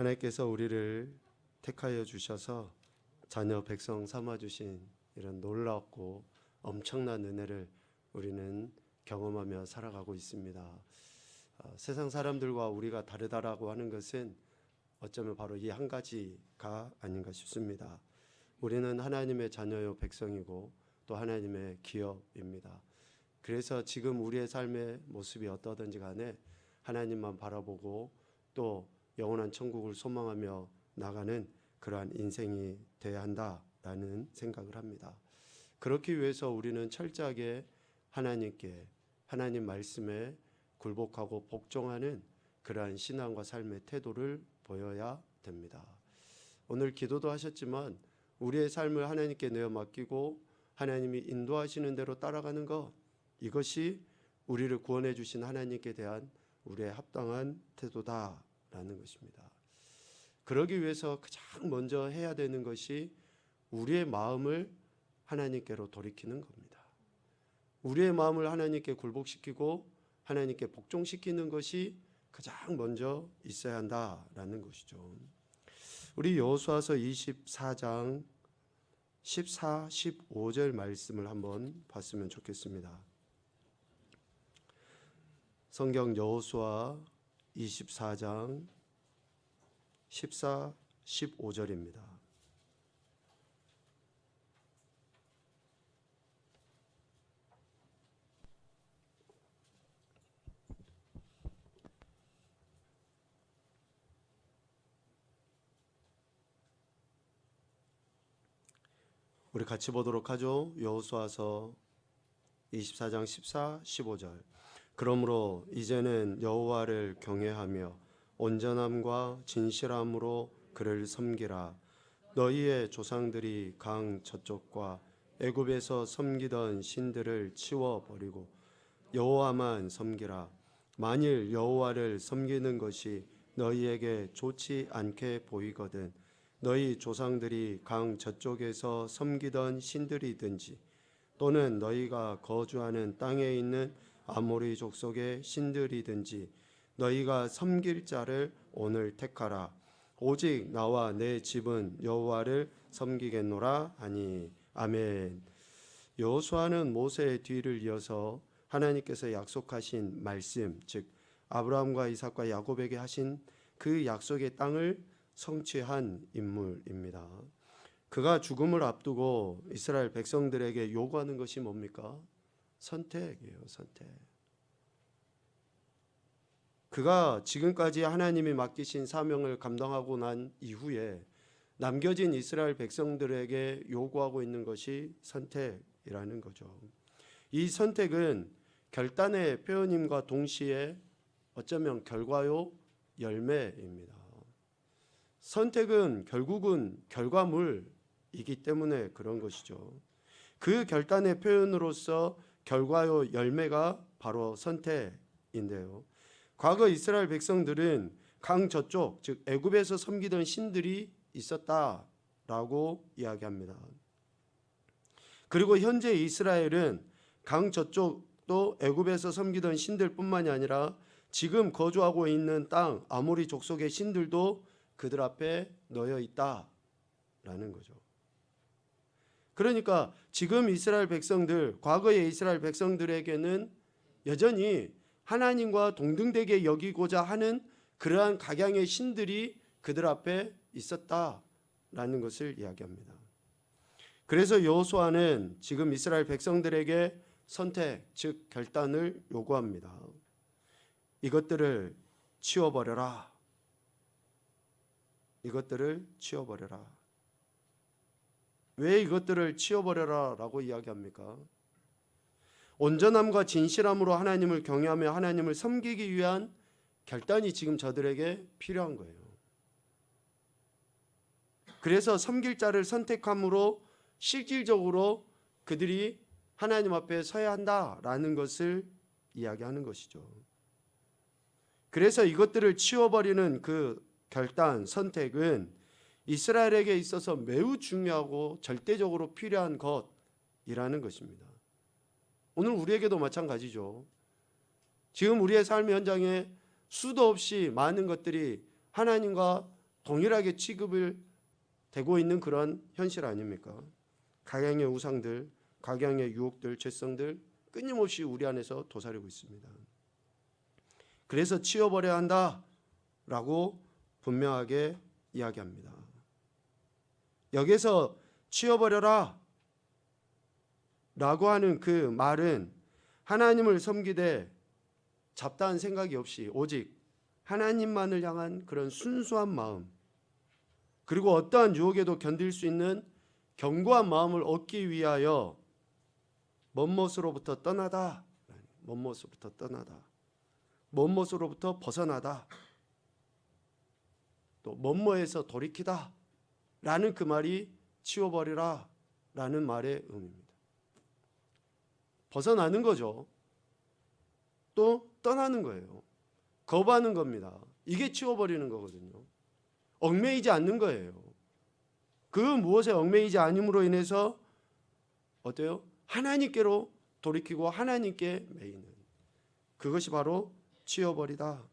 하나님께서 우리를 택하여 주셔서 자녀 백성 삼아 주신 이런 놀랍고 엄청난 은혜를 우리는 경험하며 살아가고 있습니다. 세상 사람들과 우리가 다르다라고 하는 것은 어쩌면 바로 이 한 가지가 아닌가 싶습니다. 우리는 하나님의 자녀요 백성이고 또 하나님의 기업입니다. 그래서 지금 우리의 삶의 모습이 어떠든지 간에 하나님만 바라보고 또 영원한 천국을 소망하며 나가는 그러한 인생이 되어야 한다라는 생각을 합니다. 그렇기 위해서 우리는 철저하게 하나님께, 하나님 말씀에 굴복하고 복종하는 그러한 신앙과 삶의 태도를 보여야 됩니다. 오늘 기도도 하셨지만 우리의 삶을 하나님께 내어 맡기고 하나님이 인도하시는 대로 따라가는 것, 이것이 우리를 구원해 주신 하나님께 대한 우리의 합당한 태도다라는 것입니다. 그러기 위해서 가장 먼저 해야 되는 것이 우리의 마음을 하나님께로 돌이키는 겁니다. 우리의 마음을 하나님께 굴복시키고 하나님께 복종시키는 것이 가장 먼저 있어야 한다라는 것이죠. 우리 여호수아서 24장 14, 15절 말씀을 한번 봤으면 좋겠습니다. 성경 여호수아 24장 14, 15절입니다. 우리 같이 보도록 하죠. 여호수아서 24장 14, 15절. 그러므로 이제는 여호와를 경외하며 온전함과 진실함으로 그를 섬기라. 너희의 조상들이 강 저쪽과 애굽에서 섬기던 신들을 치워버리고 여호와만 섬기라. 만일 여호와를 섬기는 것이 너희에게 좋지 않게 보이거든 너희 조상들이 강 저쪽에서 섬기던 신들이든지 또는 너희가 거주하는 땅에 있는 아모리 족속의 신들이든지 너희가 섬길 자를 오늘 택하라. 오직 나와 내 집은 여호와를 섬기겠노라 하니. 아멘. 여호수아는 모세의 뒤를 이어서 하나님께서 약속하신 말씀, 즉 아브라함과 이삭과 야곱에게 하신 그 약속의 땅을 성취한 인물입니다. 그가 죽음을 앞두고 이스라엘 백성들에게 요구하는 것이 뭡니까? 선택이에요. 선택. 그가 지금까지 하나님이 맡기신 사명을 감당하고 난 이후에 남겨진 이스라엘 백성들에게 요구하고 있는 것이 선택이라는 거죠. 이 선택은 결단의 표현임과 동시에 어쩌면 결과요 열매입니다. 선택은 결국은 결과물이기 때문에 그런 것이죠. 그 결단의 표현으로서 결과요 열매가 바로 선택인데요. 과거 이스라엘 백성들은 강 저쪽, 즉 애굽에서 섬기던 신들이 있었다라고 이야기합니다. 그리고 현재 이스라엘은 강 저쪽도 애굽에서 섬기던 신들뿐만이 아니라 지금 거주하고 있는 땅 아모리 족속의 신들도 그들 앞에 놓여 있다라는 거죠. 그러니까 지금 이스라엘 백성들, 과거의 이스라엘 백성들에게는 여전히 하나님과 동등되게 여기고자 하는 그러한 각양의 신들이 그들 앞에 있었다라는 것을 이야기합니다. 그래서 여호수아는 지금 이스라엘 백성들에게 선택, 즉 결단을 요구합니다. 이것들을 치워버려라. 이것들을 치워버려라. 왜 이것들을 치워버려라 라고 이야기합니까? 온전함과 진실함으로 하나님을 경외하며 하나님을 섬기기 위한 결단이 지금 저들에게 필요한 거예요. 그래서 섬길 자를 선택함으로 실질적으로 그들이 하나님 앞에 서야 한다라는 것을 이야기하는 것이죠. 그래서 이것들을 치워버리는 그 결단, 선택은 이스라엘에게 있어서 매우 중요하고 절대적으로 필요한 것이라는 것입니다. 오늘 우리에게도 마찬가지죠. 지금 우리의 삶의 현장에 수도 없이 많은 것들이 하나님과 동일하게 취급을 되고 있는 그런 현실 아닙니까? 각양의 우상들, 각양의 유혹들, 죄성들 끊임없이 우리 안에서 도사리고 있습니다. 그래서 치워버려야 한다라고 분명하게 이야기합니다. 여기서 치워버려라 라고 하는 그 말은 하나님을 섬기되 잡다한 생각이 없이 오직 하나님만을 향한 그런 순수한 마음, 그리고 어떠한 유혹에도 견딜 수 있는 견고한 마음을 얻기 위하여 먼못으로부터 떠나다, 먼못으로부터 떠나다, 먼못으로부터 벗어나다, 또 먼모에서 돌이키다 라는 그 말이 치워버리라 라는 말의 의미입니다. 벗어나는 거죠. 또 떠나는 거예요. 거부하는 겁니다. 이게 치워버리는 거거든요. 얽매이지 않는 거예요. 그 무엇에 얽매이지 않음으로 인해서 어때요? 하나님께로 돌이키고 하나님께 매이는, 그것이 바로 치워버리다.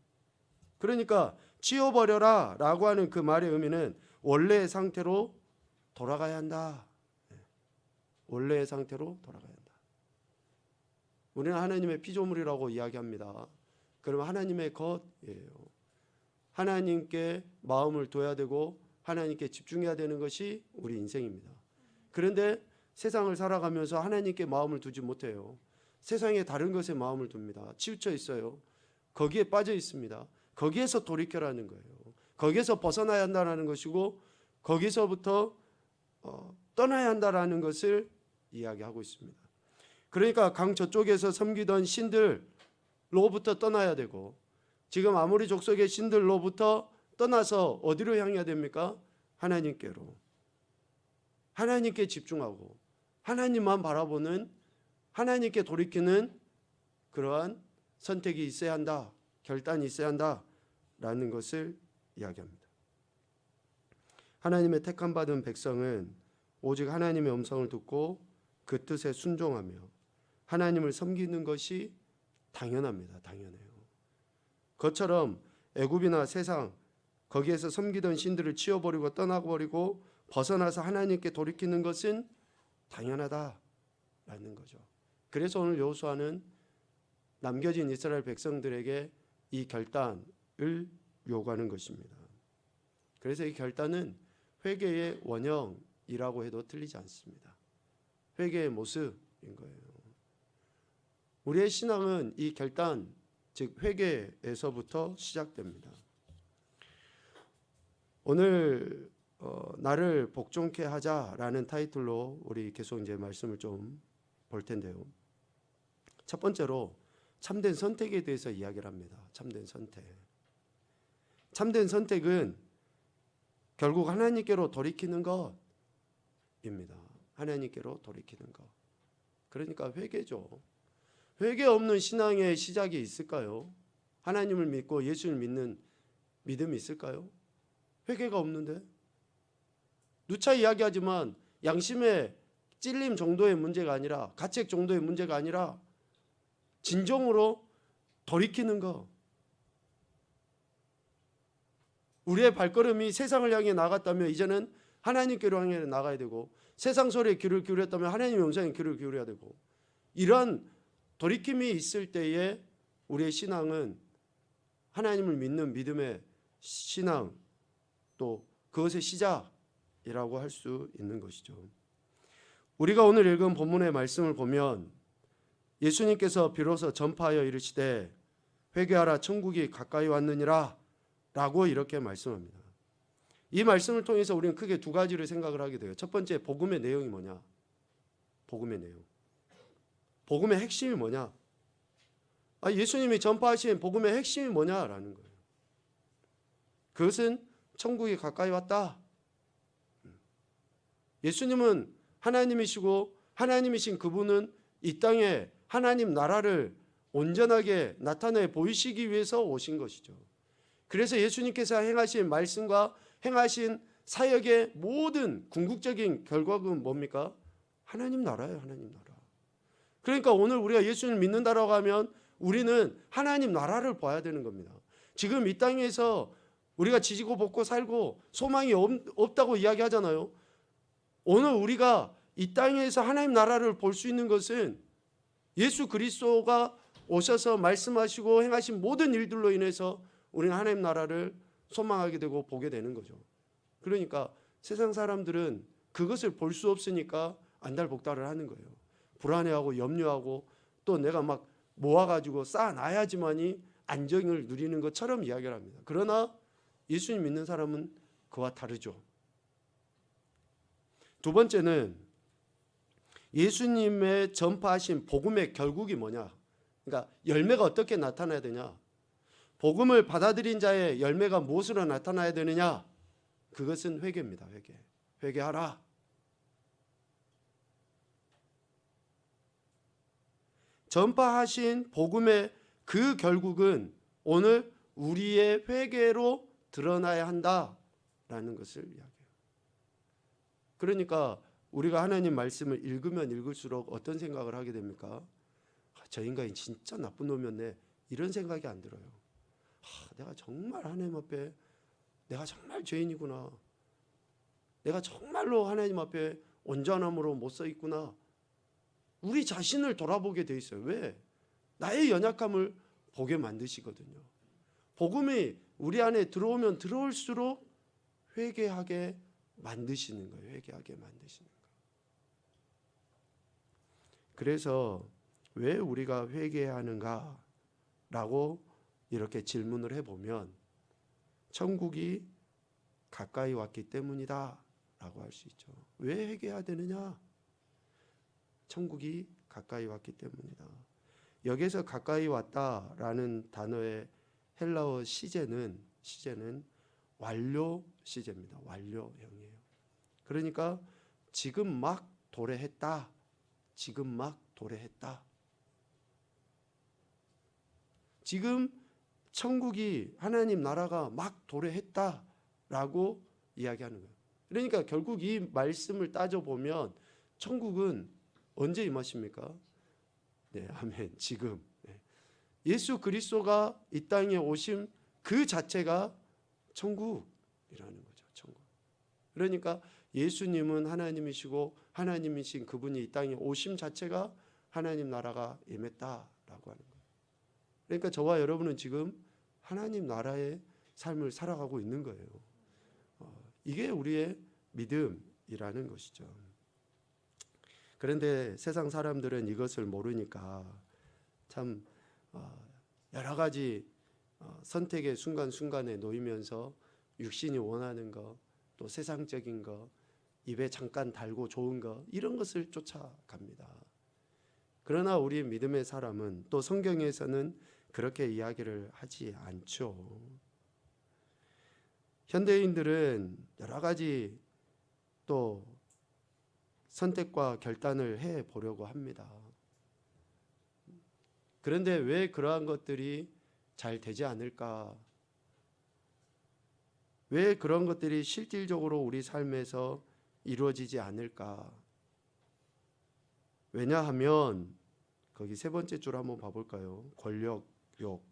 그러니까 치워버려라 라고 하는 그 말의 의미는 원래의 상태로 돌아가야 한다. 원래의 상태로 돌아가야 한다. 우리는 하나님의 피조물이라고 이야기합니다. 그러면 하나님의 것이에요. 하나님께 마음을 둬야 되고 하나님께 집중해야 되는 것이 우리 인생입니다. 그런데 세상을 살아가면서 하나님께 마음을 두지 못해요. 세상에 다른 것에 마음을 둡니다. 치우쳐 있어요. 거기에 빠져 있습니다. 거기에서 돌이켜라는 거예요. 거기에서 벗어나야 한다는 것이고 거기서부터 떠나야 한다는 것을 이야기하고 있습니다. 그러니까 강 저쪽에서 섬기던 신들로부터 떠나야 되고, 지금 아모리 족속의 신들로부터 떠나서 어디로 향해야 됩니까? 하나님께로. 하나님께 집중하고 하나님만 바라보는, 하나님께 돌이키는 그러한 선택이 있어야 한다, 결단이 있어야 한다라는 것을 이야기합니다. 하나님의 택함 받은 백성은 오직 하나님의 음성을 듣고 그 뜻에 순종하며 하나님을 섬기는 것이 당연합니다. 당연해요. 그것처럼 애굽이나 세상 거기에서 섬기던 신들을 치워버리고 떠나버리고 벗어나서 하나님께 돌이키는 것은 당연하다라는 거죠. 그래서 오늘 여호수아는 남겨진 이스라엘 백성들에게 이 결단을 요구하는 것입니다. 그래서 이 결단은 회개의 원형이라고 해도 틀리지 않습니다. 회개의 모습인 거예요. 우리의 신앙은 이 결단, 즉 회개에서부터 시작됩니다. 오늘 나를 복종케 하자라는 타이틀로 우리 계속 이제 말씀을 좀 볼 텐데요. 첫 번째로 참된 선택에 대해서 이야기를 합니다. 참된 선택. 참된 선택은 결국 하나님께로 돌이키는 것입니다. 하나님께로 돌이키는 것. 그러니까 회개죠. 회개 없는 신앙의 시작이 있을까요? 하나님을 믿고 예수를 믿는 믿음이 있을까요? 회개가 없는데. 누차 이야기하지만 양심의 찔림 정도의 문제가 아니라, 가책 정도의 문제가 아니라 진정으로 돌이키는 것. 우리의 발걸음이 세상을 향해 나갔다면 이제는 하나님께로 향해 나가야 되고, 세상 소리에 귀를 기울였다면 하나님의 음성에 귀를 기울여야 되고, 이러한 돌이킴이 있을 때에 우리의 신앙은 하나님을 믿는 믿음의 신앙, 또 그것의 시작이라고 할 수 있는 것이죠. 우리가 오늘 읽은 본문의 말씀을 보면 예수님께서 비로소 전파하여 이르시되 회개하라 천국이 가까이 왔느니라 라고 이렇게 말씀합니다. 이 말씀을 통해서 우리는 크게 두 가지를 생각을 하게 돼요. 첫 번째, 복음의 내용이 뭐냐? 복음의 내용. 복음의 핵심이 뭐냐? 예수님이 전파하신 복음의 핵심이 뭐냐라는 거예요. 그것은 천국이 가까이 왔다. 예수님은 하나님이시고 하나님이신 그분은 이 땅에 하나님 나라를 온전하게 나타내 보이시기 위해서 오신 것이죠. 그래서 예수님께서 행하신 말씀과 행하신 사역의 모든 궁극적인 결과는 뭡니까? 하나님 나라예요. 하나님 나라. 그러니까 오늘 우리가 예수님을 믿는다라고 하면 우리는 하나님 나라를 봐야 되는 겁니다. 지금 이 땅에서 우리가 지지고 볶고 살고 소망이 없다고 이야기하잖아요. 오늘 우리가 이 땅에서 하나님 나라를 볼 수 있는 것은 예수 그리스도가 오셔서 말씀하시고 행하신 모든 일들로 인해서 우리는 하나님 나라를 소망하게 되고 보게 되는 거죠. 그러니까 세상 사람들은 그것을 볼 수 없으니까 안달복달을 하는 거예요. 불안해하고 염려하고 또 내가 막 모아가지고 쌓아놔야지만이 안정을 누리는 것처럼 이야기를 합니다. 그러나 예수님 믿는 사람은 그와 다르죠. 두 번째는 예수님의 전파하신 복음의 결국이 뭐냐? 그러니까 열매가 어떻게 나타나야 되냐? 복음을 받아들인 자의 열매가 무엇으로 나타나야 되느냐? 그것은 회개입니다. 회개하라. 전파하신 복음의 그 결국은 오늘 우리의 회개로 드러나야 한다라는 것을 이야기해요. 그러니까 우리가 하나님 말씀을 읽으면 읽을수록 어떤 생각을 하게 됩니까? 저 인간이 진짜 나쁜 놈이었네, 이런 생각이 안 들어요. 내가 정말 하나님 앞에 내가 정말 죄인이구나, 내가 정말로 하나님 앞에 온전함으로 못 서 있구나. 우리 자신을 돌아보게 돼 있어요. 왜? 나의 연약함을 보게 만드시거든요. 복음이 우리 안에 들어오면 들어올수록 회개하게 만드시는 거예요. 회개하게 만드시는 거예요. 그래서 왜 우리가 회개하는가 라고 이렇게 질문을 해보면 천국이 가까이 왔기 때문이다 라고 할 수 있죠. 왜 회개해야 되느냐? 천국이 가까이 왔기 때문이다. 여기서 가까이 왔다라는 단어의 헬라어 시제는 완료 시제입니다. 완료형이에요. 그러니까 지금 막 도래했다. 지금 막 도래했다. 지금 천국이, 하나님 나라가 막 도래했다라고 이야기하는 거예요. 그러니까 결국 이 말씀을 따져보면 천국은 언제 임하십니까? 네, 아멘. 지금. 네. 예수 그리스도가 이 땅에 오심 그 자체가 천국이라는 거죠. 천국. 그러니까 예수님은 하나님이시고 하나님이신 그분이 이 땅에 오심 자체가 하나님 나라가 임했다라고 하는 거예요. 그러니까 저와 여러분은 지금 하나님 나라의 삶을 살아가고 있는 거예요. 이게 우리의 믿음이라는 것이죠. 그런데 세상 사람들은 이것을 모르니까 참 여러 가지 선택의 순간순간에 놓이면서 육신이 원하는 것, 또 세상적인 것, 입에 잠깐 달고 좋은 것, 이런 것을 쫓아갑니다. 그러나 우리 믿음의 사람은 또 성경에서는 그렇게 이야기를 하지 않죠. 현대인들은 여러 가지 또 선택과 결단을 해 보려고 합니다. 그런데 왜 그러한 것들이 잘 되지 않을까? 왜 그런 것들이 실질적으로 우리 삶에서 이루어지지 않을까? 왜냐하면 거기 세 번째 줄 한번 봐볼까요? 권력, 욕,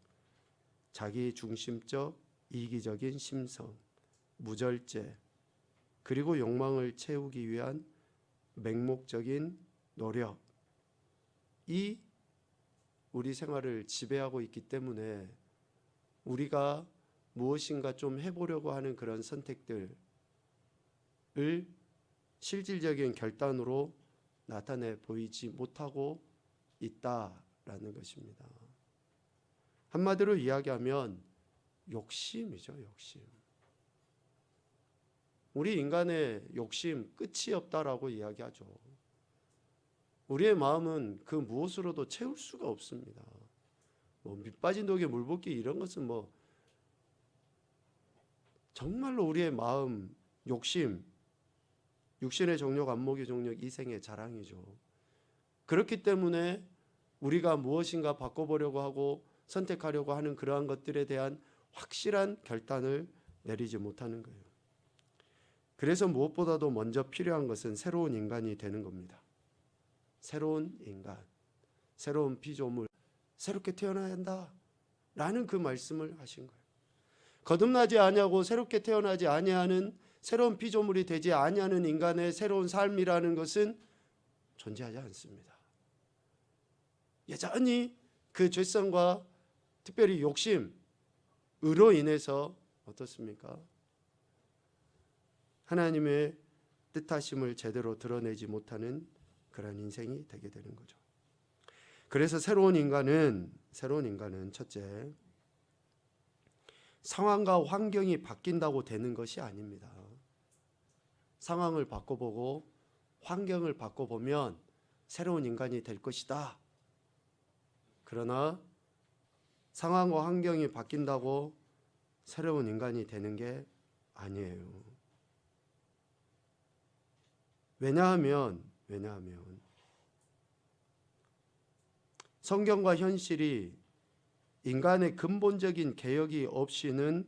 자기 중심적, 이기적인 심성, 무절제, 그리고 욕망을 채우기 위한 맹목적인 노력, 이 우리 생활을 지배하고 있기 때문에 우리가 무엇인가 좀 해보려고 하는 그런 선택들을 실질적인 결단으로 나타내 보이지 못하고 있다라는 것입니다. 한마디로 이야기하면 욕심이죠. 욕심. 우리 인간의 욕심 끝이 없다라고 이야기하죠. 우리의 마음은 그 무엇으로도 채울 수가 없습니다. 밑 빠진 독에 물 붓기 이런 것은 정말로 우리의 마음, 욕심, 육신의 정욕, 안목의 정욕, 이생의 자랑이죠. 그렇기 때문에 우리가 무엇인가 바꿔보려고 하고 선택하려고 하는 그러한 것들에 대한 확실한 결단을 내리지 못하는 거예요. 그래서 무엇보다도 먼저 필요한 것은 새로운 인간이 되는 겁니다. 새로운 인간, 새로운 피조물, 새롭게 태어나야 한다라는 그 말씀을 하신 거예요. 거듭나지 아니하고 새롭게 태어나지 아니하는 새로운 피조물이 되지 아니하는 인간의 새로운 삶이라는 것은 존재하지 않습니다. 여전히 그 죄성과 특별히 욕심으로 인해서 어떻습니까? 하나님의 뜻하심을 제대로 드러내지 못하는 그런 인생이 되게 되는 거죠. 그래서 새로운 인간은 첫째, 상황과 환경이 바뀐다고 되는 것이 아닙니다. 상황을 바꿔보고 환경을 바꿔보면 새로운 인간이 될 것이다. 그러나 상황과 환경이 바뀐다고 새로운 인간이 되는 게 아니에요. 왜냐하면 성경과 현실이 인간의 근본적인 개혁이 없이는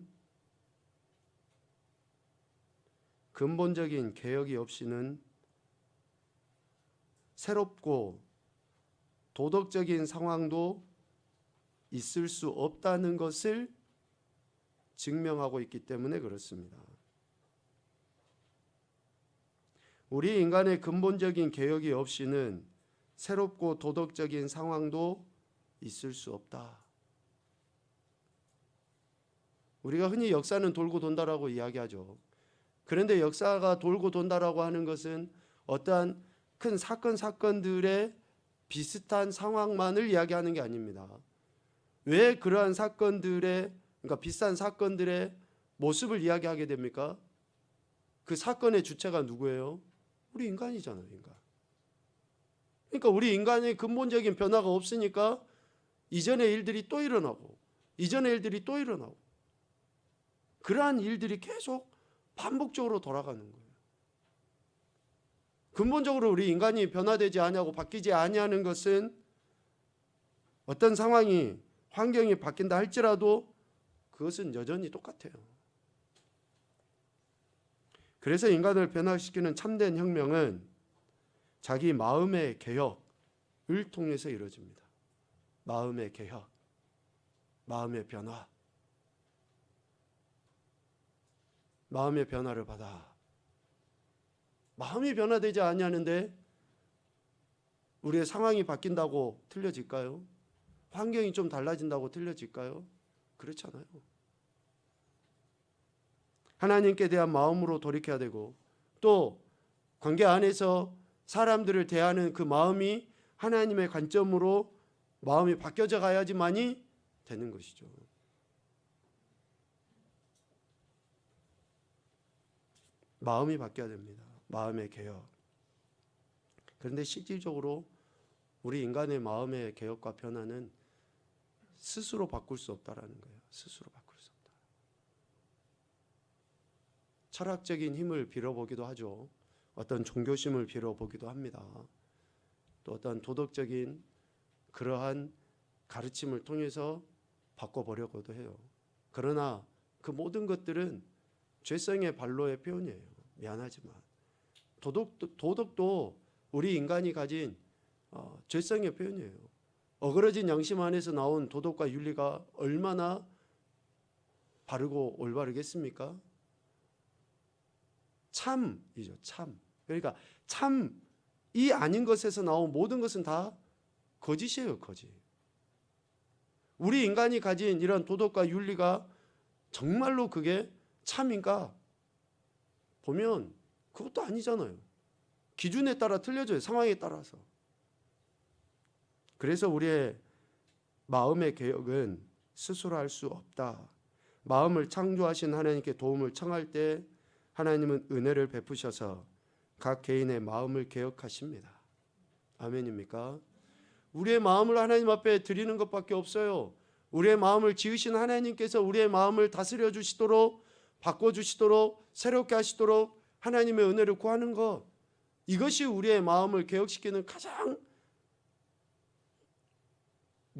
새롭고 도덕적인 상황도 있을 수 없다는 것을 증명하고 있기 때문에 그렇습니다. 우리 인간의 근본적인 개혁이 없이는 새롭고 도덕적인 상황도 있을 수 없다. 우리가 흔히 역사는 돌고 돈다라고 이야기하죠. 그런데 역사가 돌고 돈다라고 하는 것은 어떠한 큰 사건들의 비슷한 상황만을 이야기하는 게 아닙니다. 왜 그러한 그러니까 비슷한 사건들의 모습을 이야기하게 됩니까? 그 사건의 주체가 누구예요? 우리 인간이잖아요, 인간. 그러니까 우리 인간의 근본적인 변화가 없으니까 이전의 일들이 또 일어나고 그러한 일들이 계속 반복적으로 돌아가는 거예요. 근본적으로 우리 인간이 변화되지 아니하고 바뀌지 아니하는 것은 어떤 상황이 환경이 바뀐다 할지라도 그것은 여전히 똑같아요. 그래서 인간을 변화시키는 참된 혁명은 자기 마음의 개혁을 통해서 이루어집니다. 마음의 개혁, 마음의 변화, 마음의 변화를 받아. 마음이 변화되지 아니하는데 우리의 상황이 바뀐다고 틀려질까요? 환경이 좀 달라진다고 틀려질까요? 그렇잖아요. 하나님께 대한 마음으로 돌이켜야 되고 또 관계 안에서 사람들을 대하는 그 마음이 하나님의 관점으로 마음이 바뀌어져 가야지만이 되는 것이죠. 마음이 바뀌어야 됩니다. 마음의 개혁. 그런데 실질적으로 우리 인간의 마음의 개혁과 변화는 스스로 바꿀 수 없다라는 거예요. 스스로 바꿀 수 없다. 철학적인 힘을 빌어보기도 하죠. 어떤 종교심을 빌어보기도 합니다. 또 어떤 도덕적인 그러한 가르침을 통해서 바꿔보려고도 해요. 그러나 그 모든 것들은 죄성의 발로의 표현이에요. 미안하지만 도덕도 우리 인간이 가진 죄성의 표현이에요. 어그러진 양심 안에서 나온 도덕과 윤리가 얼마나 바르고 올바르겠습니까? 참이죠. 참. 그러니까 참이 아닌 것에서 나온 모든 것은 다 거짓이에요. 거짓. 우리 인간이 가진 이런 도덕과 윤리가 정말로 그게 참인가 보면 그것도 아니잖아요. 기준에 따라 틀려져요. 상황에 따라서. 그래서 우리의 마음의 개혁은 스스로 할 수 없다. 마음을 창조하신 하나님께 도움을 청할 때 하나님은 은혜를 베푸셔서 각 개인의 마음을 개혁하십니다. 아멘입니까? 우리의 마음을 하나님 앞에 드리는 것밖에 없어요. 우리의 마음을 지으신 하나님께서 우리의 마음을 다스려 주시도록, 바꿔주시도록, 새롭게 하시도록 하나님의 은혜를 구하는 것, 이것이 우리의 마음을 개혁시키는 가장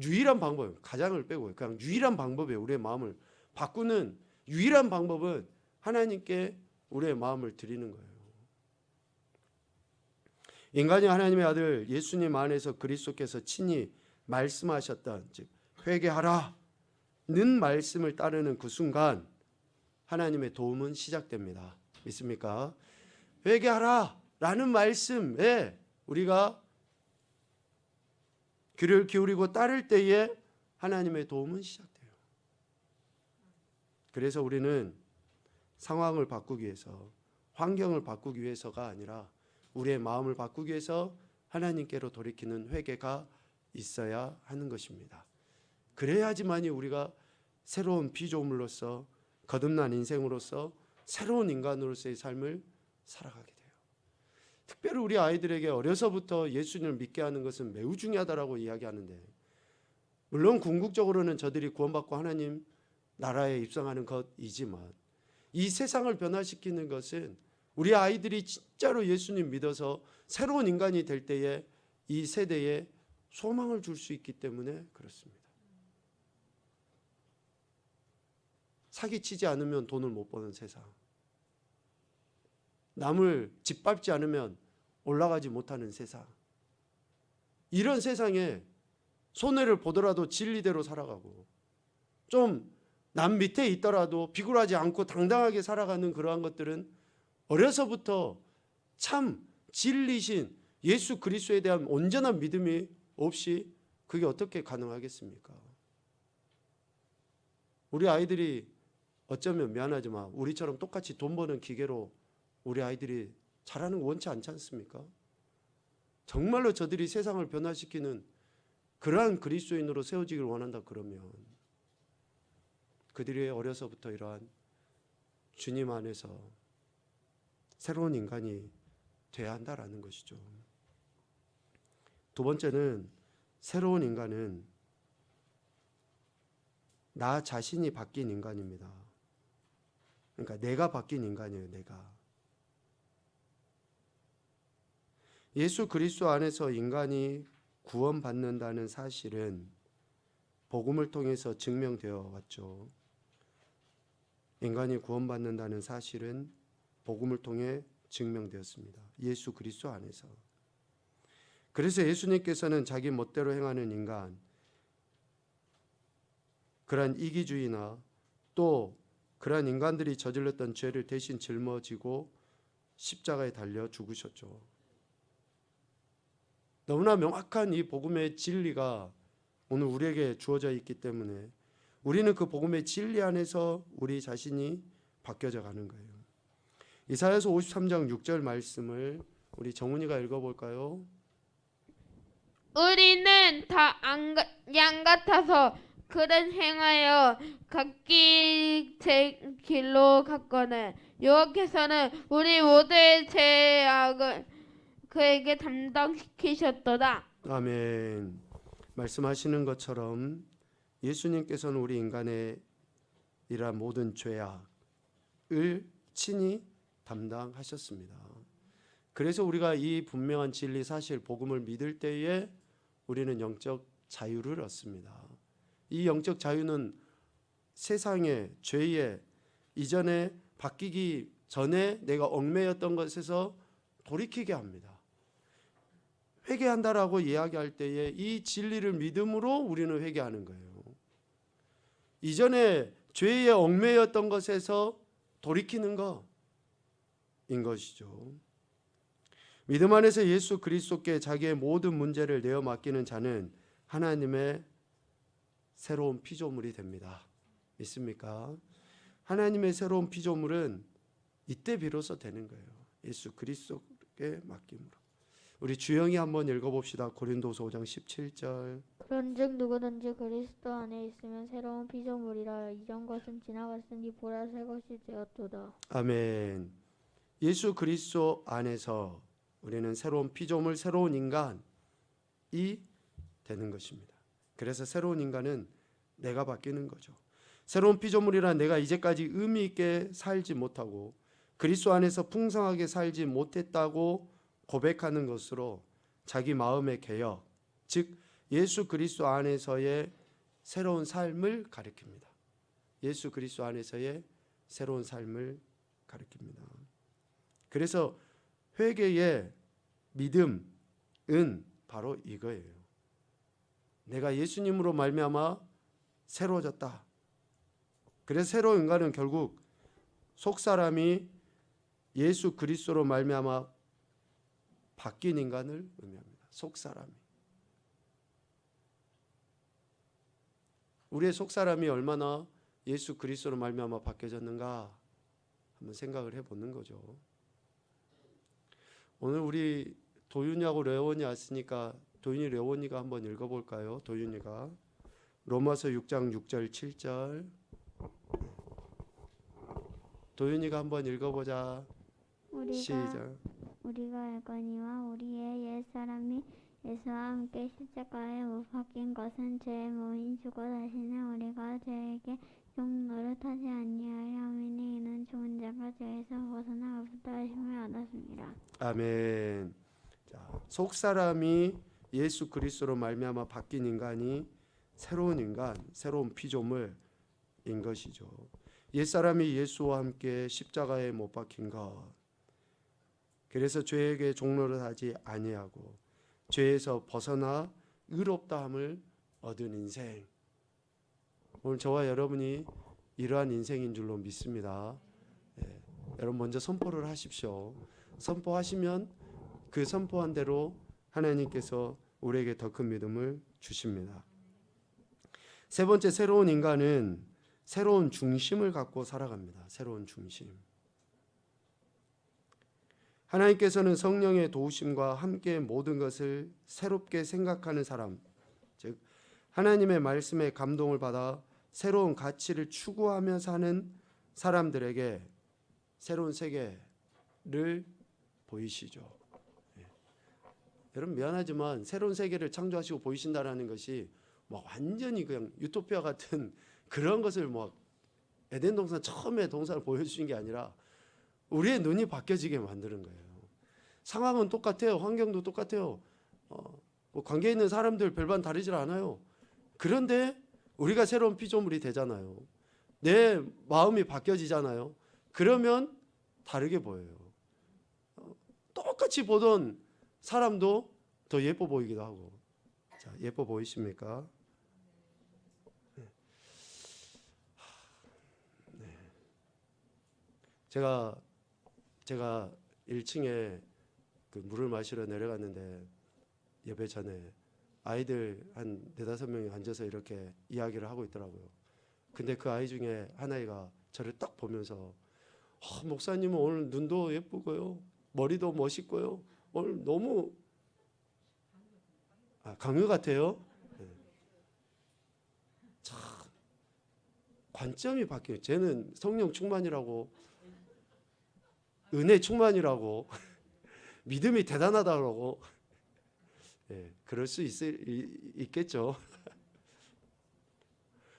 유일한 방법이에요. 가장을 빼고 그냥 유일한 방법이에요. 우리의 마음을 바꾸는 유일한 방법은 하나님께 우리의 마음을 드리는 거예요. 인간이 하나님의 아들 예수님 안에서 그리스도께서 친히 말씀하셨던 즉 회개하라는 말씀을 따르는 그 순간 하나님의 도움은 시작됩니다. 믿습니까? 회개하라 라는 말씀에 우리가 귀를 기울이고 따를 때에 하나님의 도움은 시작돼요. 그래서 우리는 상황을 바꾸기 위해서, 환경을 바꾸기 위해서가 아니라 우리의 마음을 바꾸기 위해서 하나님께로 돌이키는 회개가 있어야 하는 것입니다. 그래야지만이 우리가 새로운 피조물로서, 거듭난 인생으로서, 새로운 인간으로서의 삶을 살아가게 돼요. 특별히 우리 아이들에게 어려서부터 예수님을 믿게 하는 것은 매우 중요하다라고 이야기하는데, 물론 궁극적으로는 저들이 구원받고 하나님 나라에 입성하는 것이지만, 이 세상을 변화시키는 것은 우리 아이들이 진짜로 예수님 믿어서 새로운 인간이 될 때에 이 세대에 소망을 줄 수 있기 때문에 그렇습니다. 사기치지 않으면 돈을 못 버는 세상, 남을 짓밟지 않으면 올라가지 못하는 세상, 이런 세상에 손해를 보더라도 진리대로 살아가고 좀 남 밑에 있더라도 비굴하지 않고 당당하게 살아가는 그러한 것들은 어려서부터 참 진리신 예수 그리스도에 대한 온전한 믿음이 없이 그게 어떻게 가능하겠습니까? 우리 아이들이 어쩌면 미안하지만 우리처럼 똑같이 돈 버는 기계로 우리 아이들이 자라는 거 원치 않지 않습니까? 정말로 저들이 세상을 변화시키는 그러한 그리스도인으로 세워지기를 원한다 그러면 그들이 어려서부터 이러한 주님 안에서 새로운 인간이 돼야 한다라는 것이죠. 두 번째는, 새로운 인간은 나 자신이 바뀐 인간입니다. 그러니까 내가 바뀐 인간이에요. 내가. 예수 그리스도 안에서 인간이 구원받는다는 사실은 복음을 통해서 증명되어 왔죠. 인간이 구원받는다는 사실은 복음을 통해 증명되었습니다. 예수 그리스도 안에서. 그래서 예수님께서는 자기 멋대로 행하는 인간, 그러한 이기주의나 또 그러한 인간들이 저질렀던 죄를 대신 짊어지고 십자가에 달려 죽으셨죠. 너무나 명확한 이 복음의 진리가 오늘 우리에게 주어져 있기 때문에 우리는 그 복음의 진리 안에서 우리 자신이 바뀌어져 가는 거예요. 이사야서 53장 6절 말씀을 우리 정훈이가 읽어볼까요? 우리는 다 양 같아서 그릇 행하여 각기 제 길로 갔거늘 여호와께서는 우리 모두의 죄악을 그에게 담당시키셨도다. 아멘. 말씀하시는 것처럼 예수님께서는 우리 인간의 이러한 모든 죄악을 친히 담당하셨습니다. 그래서 우리가 이 분명한 진리 사실 복음을 믿을 때에 우리는 영적 자유를 얻습니다. 이 영적 자유는 세상의 죄에 이전에 바뀌기 전에 내가 얽매였던 것에서 돌이키게 합니다. 회개한다라고 이야기할 때에 이 진리를 믿음으로 우리는 회개하는 거예요. 이전에 죄에 얽매였던 것에서 돌이키는 것인 것이죠. 믿음 안에서 예수 그리스도께 자기의 모든 문제를 내어 맡기는 자는 하나님의 새로운 피조물이 됩니다. 믿습니까? 하나님의 새로운 피조물은 이때 비로소 되는 거예요. 예수 그리스도께 맡김으로. 우리 주영이 한번 읽어봅시다. 고린도서 5장 17절. 그런즉 누구든지 그리스도 안에 있으면 새로운 피조물이라 이전 것은 지나갔으니 보라 새 것이 되었도다. 아멘. 예수 그리스도 안에서 우리는 새로운 피조물, 새로운 인간이 되는 것입니다. 그래서 새로운 인간은 내가 바뀌는 거죠. 새로운 피조물이란 내가 이제까지 의미 있게 살지 못하고 그리스도 안에서 풍성하게 살지 못했다고 고백하는 것으로 자기 마음의 개혁, 즉 예수 그리스도 안에서의 새로운 삶을 가리킵니다. 예수 그리스도 안에서의 새로운 삶을 가리킵니다. 그래서 회개의 믿음은 바로 이거예요. 내가 예수님으로 말미암아 새로워졌다. 그래서 새로운 인간은 결국 속사람이 예수 그리스도로 말미암아 바뀐 인간을 의미합니다. 속사람이. 우리의 속사람이 얼마나 예수 그리스도로 말미암아 바뀌어졌는가 한번 생각을 해보는 거죠. 오늘 우리 도윤이하고 레원이 왔으니까 도윤이 레원이가 한번 읽어볼까요? 도윤이가 로마서 6장 6절 7절 도윤이가 한번 읽어보자. 시작. 우리가 알거니와 우리의 옛사람이 예수와 함께 십자가에 못 박힌 것은 죄의 모인 죽어 다시는 우리가 죄에게 종노릇하지 아니하려 함이니 이는 죽은 자가 죄에서 벗어나고부터 하심을 얻었습니다. 아멘. 자, 속사람이 예수 그리스도로 말미암아 바뀐 인간이 새로운 인간, 새로운 피조물인 것이죠. 옛사람이 예수와 함께 십자가에 못 박힌 것. 그래서 죄에게 종노릇하지 아니하고 죄에서 벗어나 의롭다함을 얻은 인생. 오늘 저와 여러분이 이러한 인생인 줄로 믿습니다. 여러분 먼저 선포를 하십시오. 선포하시면 그 선포한 대로 하나님께서 우리에게 더 큰 믿음을 주십니다. 세 번째, 새로운 인간은 새로운 중심을 갖고 살아갑니다. 새로운 중심. 하나님께서는 성령의 도우심과 함께 모든 것을 새롭게 생각하는 사람, 즉 하나님의 말씀에 감동을 받아 새로운 가치를 추구하며 사는 사람들에게 새로운 세계를 보이시죠. 여러분 미안하지만 새로운 세계를 창조하시고 보이신다라는 것이 뭐 완전히 그냥 유토피아 같은 그런 것을 뭐 에덴 동산 처음에 동산을 보여주신 게 아니라 우리의 눈이 바뀌어지게 만드는 거예요. 상황은 똑같아요. 환경도 똑같아요. 뭐 관계에 있는 사람들 별반 다르질 않아요. 그런데 우리가 새로운 피조물이 되잖아요. 내 마음이 바뀌어지잖아요. 그러면 다르게 보여요. 똑같이 보던 사람도 더 예뻐 보이기도 하고. 자, 예뻐 보이십니까? 네. 제가 1층에 그 물을 마시러 내려갔는데 예배 전에 아이들 한 4-5명이 앉아서 이렇게 이야기를 하고 있더라고요. 근데 그 아이 중에 한 아이가 저를 딱 보면서 목사님은 오늘 눈도 예쁘고요. 머리도 멋있고요. 오늘 너무 강요 같아요. 네. 참 관점이 바뀌어요. 쟤는 성령 충만이라고 은혜 충만이라고 믿음이 대단하다고 그럴 수 있겠죠.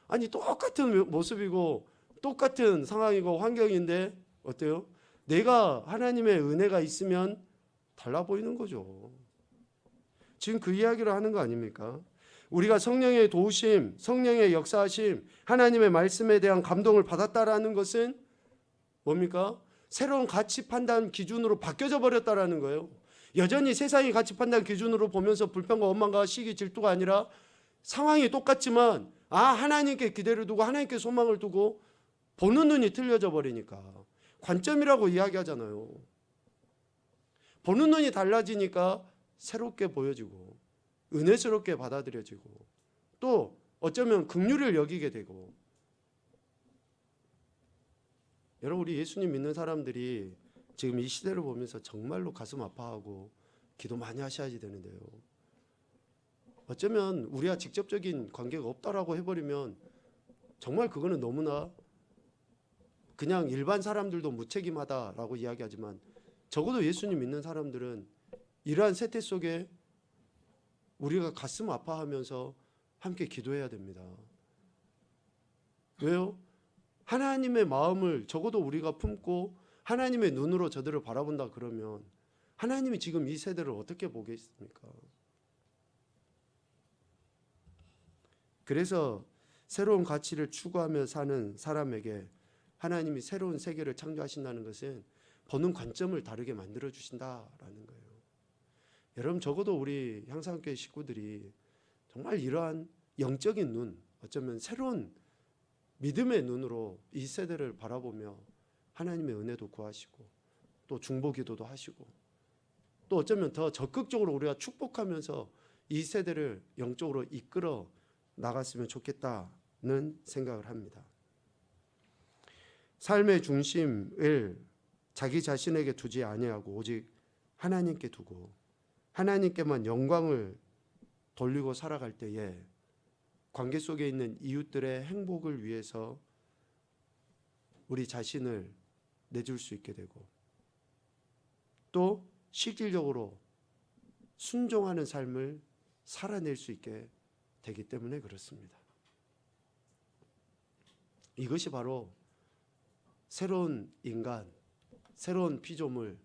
아니 똑같은 모습이고 똑같은 상황이고 환경인데 어때요? 내가 하나님의 은혜가 있으면 달라 보이는 거죠. 지금 그 이야기를 하는 거 아닙니까? 우리가 성령의 도우심, 성령의 역사하심, 하나님의 말씀에 대한 감동을 받았다라는 것은 뭡니까? 새로운 가치 판단 기준으로 바뀌어져 버렸다라는 거예요. 여전히 세상의 가치 판단 기준으로 보면서 불평과 원망과 시기 질투가 아니라 상황이 똑같지만 하나님께 기대를 두고 하나님께 소망을 두고 보는 눈이 틀려져 버리니까 관점이라고 이야기하잖아요. 보는 눈이 달라지니까 새롭게 보여지고 은혜스럽게 받아들여지고 또 어쩌면 긍휼을 여기게 되고. 여러분 우리 예수님 믿는 사람들이 지금 이 시대를 보면서 정말로 가슴 아파하고 기도 많이 하셔야 되는데요. 어쩌면 우리와 직접적인 관계가 없다라고 해버리면 정말 그거는 너무나 그냥 일반 사람들도 무책임하다라고 이야기하지만 적어도 예수님 믿는 사람들은 이러한 세태 속에 우리가 가슴 아파하면서 함께 기도해야 됩니다. 왜요? 하나님의 마음을 적어도 우리가 품고 하나님의 눈으로 저들을 바라본다 그러면 하나님이 지금 이 세대를 어떻게 보겠습니까? 그래서 새로운 가치를 추구하며 사는 사람에게 하나님이 새로운 세계를 창조하신다는 것은 보는 관점을 다르게 만들어 주신다라는 거예요. 여러분 적어도 우리 향상교회 식구들이 정말 이러한 영적인 눈, 어쩌면 새로운 믿음의 눈으로 이 세대를 바라보며 하나님의 은혜도 구하시고 또 중보기도도 하시고 또 어쩌면 더 적극적으로 우리가 축복하면서 이 세대를 영적으로 이끌어 나갔으면 좋겠다는 생각을 합니다. 삶의 중심을 자기 자신에게 두지 아니하고 오직 하나님께 두고 하나님께만 영광을 돌리고 살아갈 때에 관계 속에 있는 이웃들의 행복을 위해서 우리 자신을 내줄 수 있게 되고 또 실질적으로 순종하는 삶을 살아낼 수 있게 되기 때문에 그렇습니다. 이것이 바로 새로운 인간, 새로운 피조물의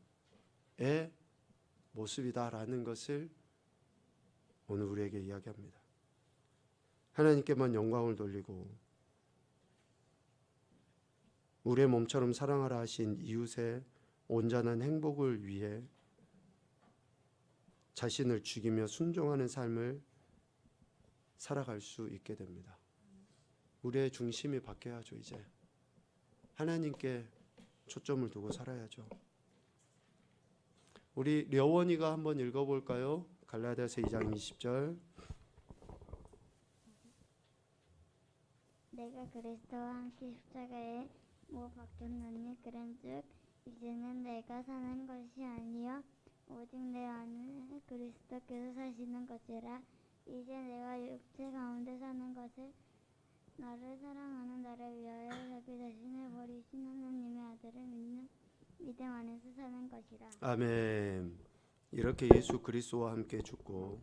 모습이다라는 것을 오늘 우리에게 이야기합니다. 하나님께만 영광을 돌리고 우리의 몸처럼 사랑하라 하신 이웃의 온전한 행복을 위해 자신을 죽이며 순종하는 삶을 살아갈 수 있게 됩니다. 우리의 중심이 바뀌어야죠. 이제 하나님께 초점을 두고 살아야죠. 우리 려원이가 한번 읽어볼까요? 갈라디아서 2장 20절. 내가 그리스도와 함께 십자가에 못 박혔나니 그런즉 이제는 내가 사는 것이 아니요 오직 내 안에 그리스도께서 사시는 것이라. 이제 내가 육체 가운데 사는 것을 나를 사랑하는 나를 위하여 자기 자신을 버리신 하나님의 아들을 믿는 믿음 안에서 사는 것이라. 아멘. 이렇게 예수 그리스도와 함께 죽고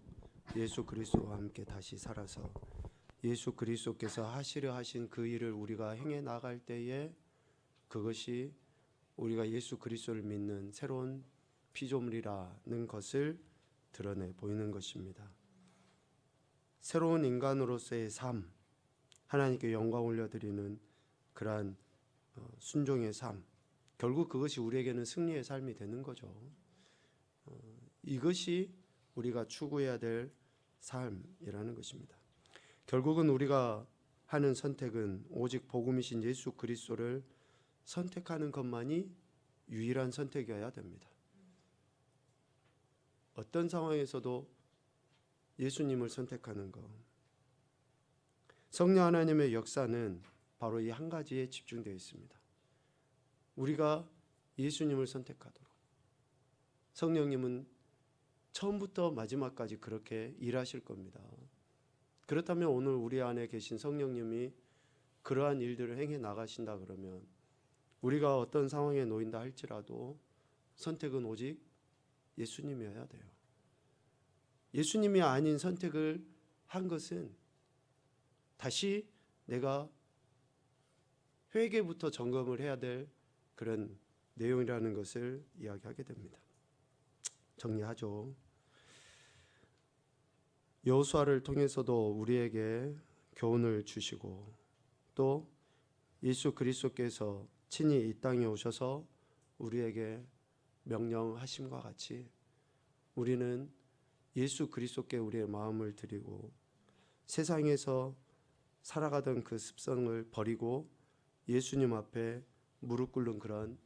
예수 그리스도와 함께 다시 살아서 예수 그리스도께서 하시려 하신 그 일을 우리가 행해 나갈 때에 그것이 우리가 예수 그리스도를 믿는 새로운 피조물이라는 것을 드러내 보이는 것입니다. 새로운 인간으로서의 삶, 하나님께 영광 올려드리는 그러한 순종의 삶, 결국 그것이 우리에게는 승리의 삶이 되는 거죠. 이것이 우리가 추구해야 될 삶이라는 것입니다. 결국은 우리가 하는 선택은 오직 복음이신 예수 그리스도를 선택하는 것만이 유일한 선택이어야 됩니다. 어떤 상황에서도 예수님을 선택하는 것. 성령 하나님의 역사는 바로 이 한 가지에 집중되어 있습니다. 우리가 예수님을 선택하도록. 성령님은 처음부터 마지막까지 그렇게 일하실 겁니다. 그렇다면 오늘 우리 안에 계신 성령님이 그러한 일들을 행해 나가신다 그러면 우리가 어떤 상황에 놓인다 할지라도 선택은 오직 예수님이어야 돼요. 예수님이 아닌 선택을 한 것은 다시 내가 회개부터 점검을 해야 될 그런 내용이라는 것을 이야기하게 됩니다. 정리하죠. 여호수아를 통해서도 우리에게 교훈을 주시고 또 예수 그리스도께서 친히 이 땅에 오셔서 우리에게 명령하심과 같이 우리는 예수 그리스도께 우리의 마음을 드리고 세상에서 살아가던 그 습성을 버리고 예수님 앞에 무릎 꿇는 그런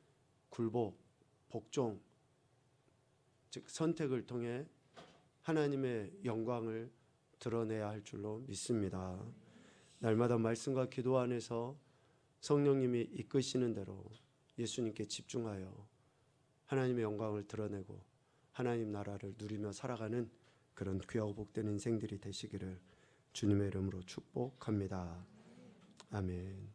굴복, 복종, 즉 선택을 통해 하나님의 영광을 드러내야 할 줄로 믿습니다. 날마다 말씀과 기도 안에서 성령님이 이끄시는 대로 예수님께 집중하여 하나님의 영광을 드러내고 하나님 나라를 누리며 살아가는 그런 귀하고 복된 인생들이 되시기를 주님의 이름으로 축복합니다. 아멘.